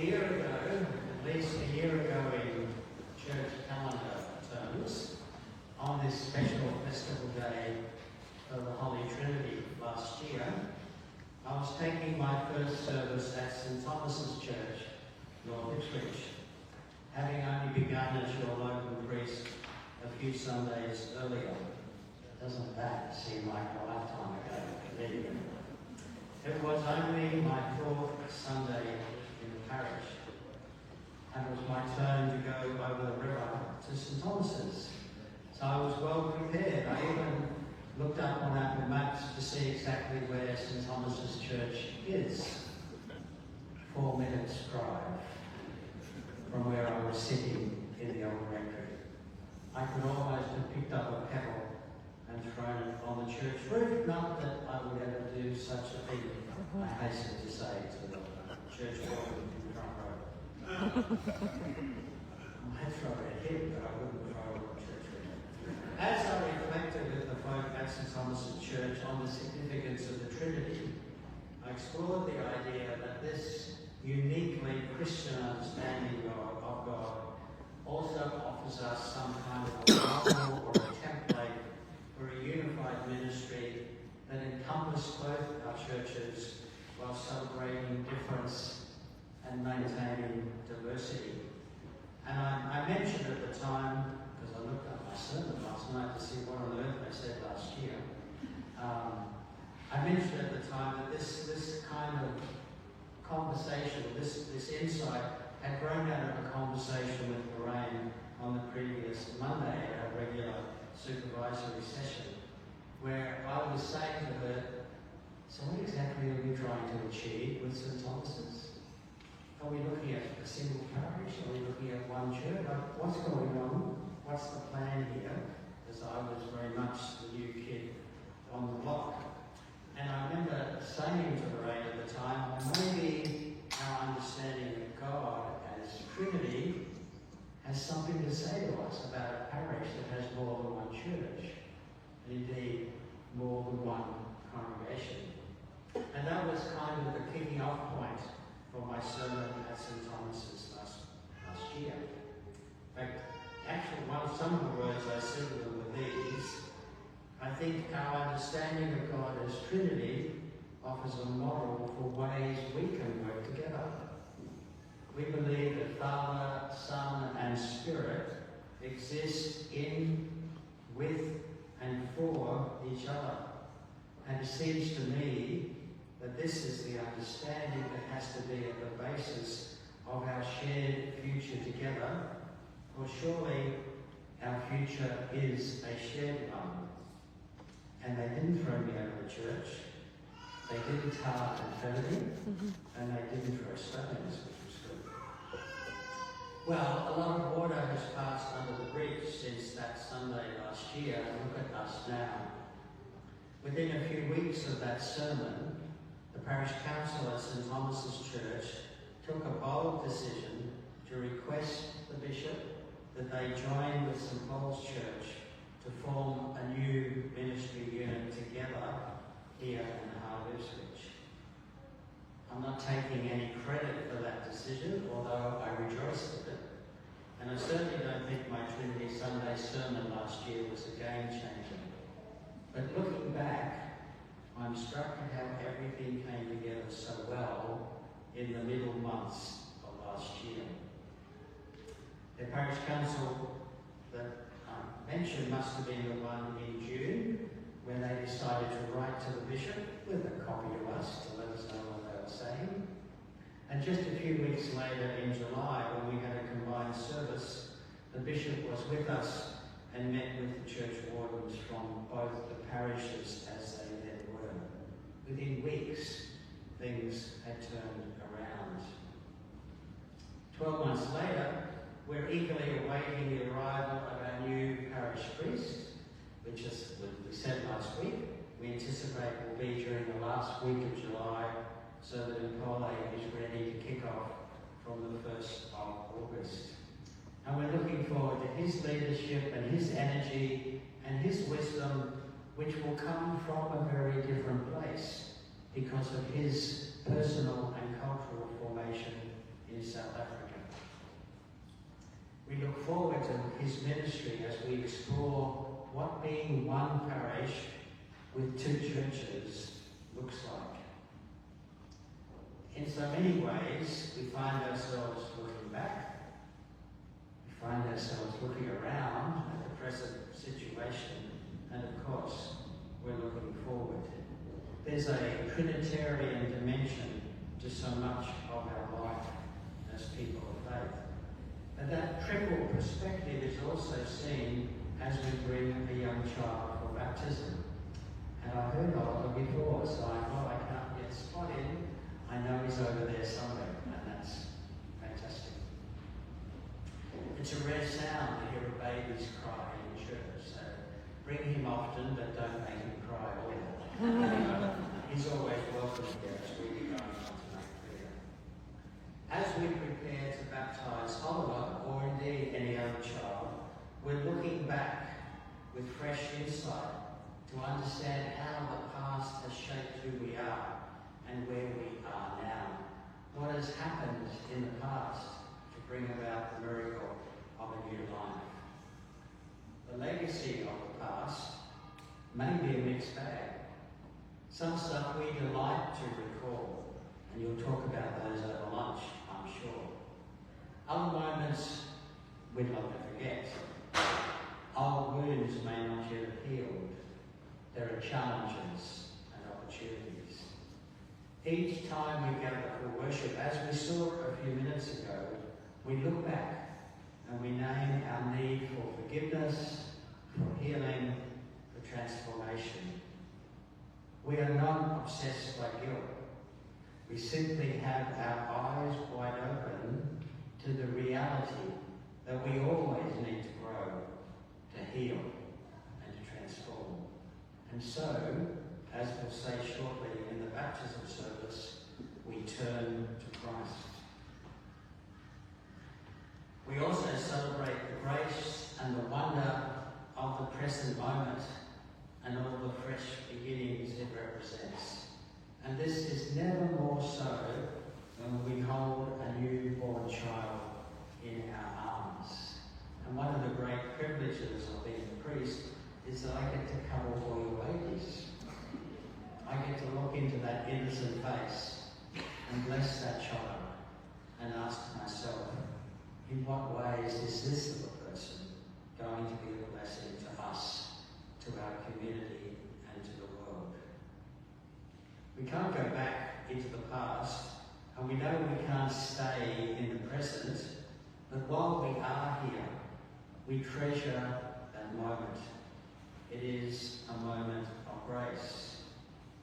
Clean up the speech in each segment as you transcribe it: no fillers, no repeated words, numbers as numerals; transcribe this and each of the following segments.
year ago, at least a year ago in church calendar terms, on this special festival day of the Holy Trinity last year, I was taking my first service at St Thomas's Church, North Ipswich, having only begun as your local priest a few Sundays earlier. Doesn't that seem like a lifetime ago? Anyway, it was only my fourth Sunday in the parish, and it was my turn to go over the river to St Thomas's. So I was well prepared. I even looked up on Apple Maps to see exactly where St Thomas's Church is. 4 minutes drive from where I was sitting in the old rectory. I could almost have picked up a pebble and thrown it on the church roof. Not that I would ever do such a thing, I hasten to say to the church warden in the front row. I might throw it at him, but I wouldn't throw it on the church roof. As I reflected with the folk at St Thomas's Church on the significance of the Trinity, I explored the idea that this uniquely Christian understanding of God also offers us some kind of a model or a template for a unified ministry that encompassed both our churches while celebrating difference and maintaining diversity. And I mentioned at the time, because I looked up my sermon last night to see what on earth I said last year, I mentioned at the time that this kind of conversation, this insight had grown out of a conversation with Lorraine on the previous Monday at a regular supervisory session, where I was saying to her, so what exactly are we trying to achieve with St Thomas's? Are we looking at a single parish? Are we looking at one church? Like, what's going on? What's the plan here? As I was very much the new kid on the block. And I remember saying to Lorraine at the time, maybe our understanding of God as Trinity has something to say to us about a parish that has more than one church, and indeed more than one congregation. And that was kind of the kicking off point for my sermon at St Thomas's last year. In fact, actually, some of the words I said to them were these: I think our understanding of God as Trinity offers a model for ways we can work together. We believe that Father, Son, and Spirit exist in, with, and for each other. And it seems to me that this is the understanding that has to be at the basis of our shared future together, for surely our future is a shared one. And they didn't throw me out of the church, they didn't tar and feather me, and they didn't throw stones, which was good. Well, a lot of water has passed under the bridge since that Sunday last year, and look at us now. Within a few weeks of that sermon, the parish council at St Thomas's Church took a bold decision to request the bishop that they join with St Paul's Church to form a new ministry unit together here in Ipswich. I'm not taking any credit for that decision, although I rejoiced at it. And I certainly don't think my Trinity Sunday sermon last year was a game changer. But looking back, I'm struck at how everything came together so well in the middle months of last year. The parish council that I mentioned must have been the one in June, when they decided to write to the bishop with a copy to us to let us know what they were saying. And just a few weeks later in July, when we had a combined service, the bishop was with us and met with the church wardens from both the parishes as they then were. Within weeks, things had turned around. 12 months later, we're eagerly awaiting the arrival of our new parish priest, which, as we said last week, we anticipate will be during the last week of July, so that Nicole is ready to kick off from the 1st of August. And we're looking forward to his leadership and his energy and his wisdom, which will come from a very different place because of his personal and cultural formation in South Africa. We look forward to his ministry as we explore what being one parish with two churches looks like. In so many ways, we find ourselves looking back. We find ourselves looking around at the present situation, and of course, we're looking forward. There's a Trinitarian dimension to so much of our life as people of faith. And that triple perspective is also seen as we bring a young child for baptism. And I heard Oliver before, so I thought I can't get spot in. I know he's over there somewhere, and that's fantastic. It's a rare sound to hear a baby's cry in church, so bring him often, but don't make him cry all the time. He's always welcome here as we be going on to make clear. As we prepare to baptise Oliver, or indeed any other child, we're looking back with fresh insight to understand how the past has shaped who we are and where we are now. What has happened in the past to bring about the miracle of a new life. The legacy of the past may be a mixed bag. Some stuff we delight to recall, and you'll talk about those over lunch, I'm sure. Other moments we'd love to forget. Old wounds may not yet have healed. There are challenges and opportunities. Each time we gather for worship, as we saw a few minutes ago, we look back and we name our need for forgiveness, for healing, for transformation. We are not obsessed by guilt. We simply have our eyes wide open to the reality that we always need to grow, to heal, and to transform. And so, as we'll say shortly in the baptism service, we turn to Christ. We also celebrate the grace and the wonder of the present moment and all the fresh beginnings it represents. And this is never more so than when we hold a newborn child in our arms. And one of the great privileges of being a priest is that I get to cuddle all your babies. I get to look into that innocent face and bless that child and ask myself, in what ways is this little person going to be a blessing to us, to our community, and to the world? We can't go back into the past, and we know we can't stay in the present, but while we are here, we treasure that moment. It is a moment of grace.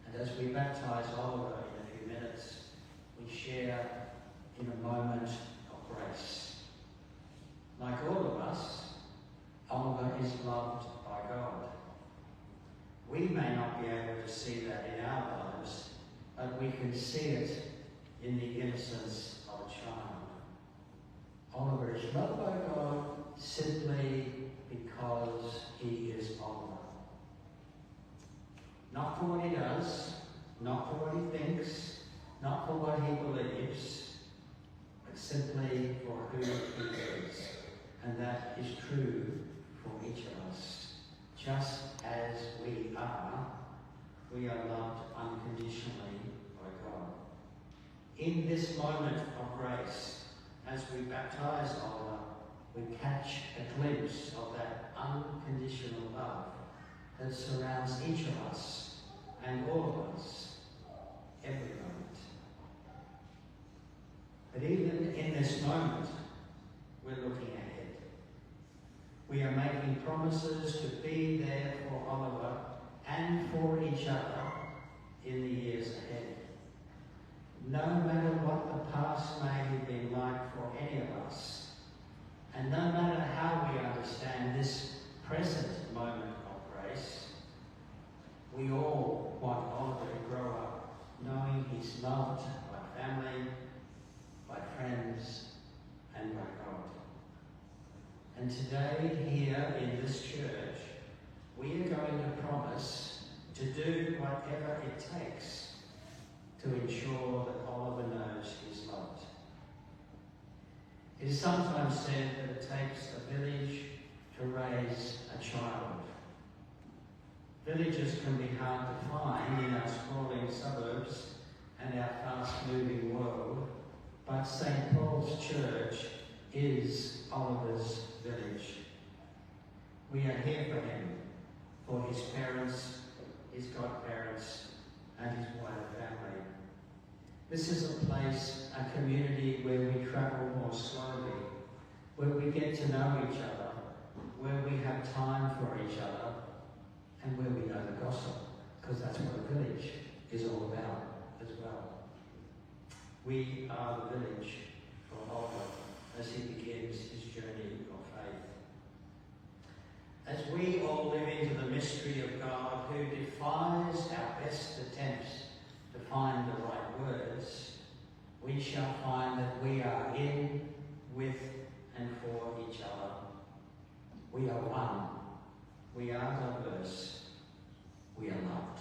And as we baptise Oliver in a few minutes, we share in a moment of grace. Like all of us, Oliver is loved by God. We may not be able to see that in our lives, but we can see it in the innocence of a child. Oliver is loved by God simply because he is Oliver. Not for what he does, not for what he thinks, not for what he believes, but simply for who he is. And that is true for each of us. Just as we are loved unconditionally by God. In this moment of grace, as we baptize Oliver, we catch a glimpse of that unconditional love that surrounds each of us and all of us every moment. But even in this moment, we're looking ahead. We are making promises to be there for Oliver and for each other in the years ahead. No matter what the past may have been like for any of us, and no matter how we understand this present moment of grace, we all want Oliver to grow up knowing he's loved by family, by friends, and by God. And today, here in this church, we are going to promise to do whatever it takes to ensure that Oliver knows he's loved. It is sometimes said that it takes a village to raise a child. Villages can be hard to find in our sprawling suburbs and our fast-moving world, but St. Paul's Church is Oliver's village. We are here for him, for his parents, his godparents, and his wider family. This is a place, a community where we travel more slowly, where we get to know each other, where we have time for each other, and where we know the gospel, because that's what a village is all about as well. We are the village for Oliver as he begins his journey of faith. As we all live into the mystery of God, who defies our best attempts to find the right words, we shall find that we are in, with, and for each other. We are one. We are diverse. We are loved.